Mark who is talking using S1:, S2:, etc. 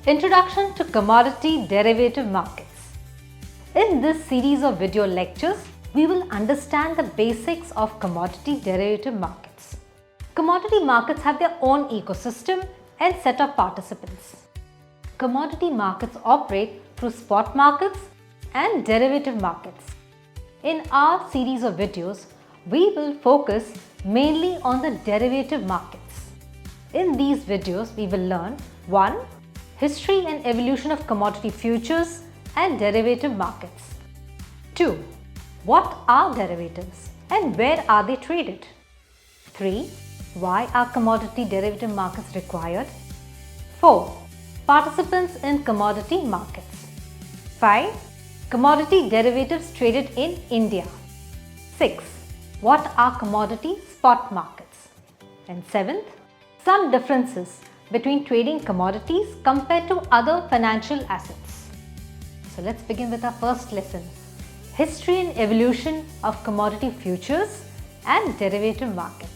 S1: Introduction to Commodity Derivative Markets. In this series of video lectures, we will understand the basics of commodity derivative markets. Commodity markets have their own ecosystem and set of participants. Commodity markets operate through spot markets and derivative markets. In our series of videos, we will focus mainly on the derivative markets. In these videos, we will learn 1. History and evolution of commodity futures and derivative markets. 2. What are derivatives and where are they traded? 3. Why are commodity derivative markets required? 4. Participants in commodity markets. 5. Commodity derivatives traded in India. 6. What are commodity spot markets? And 7th, some differences between trading commodities compared to other financial assets. So let's begin with our first lesson, History and Evolution of Commodity Futures and Derivative Markets.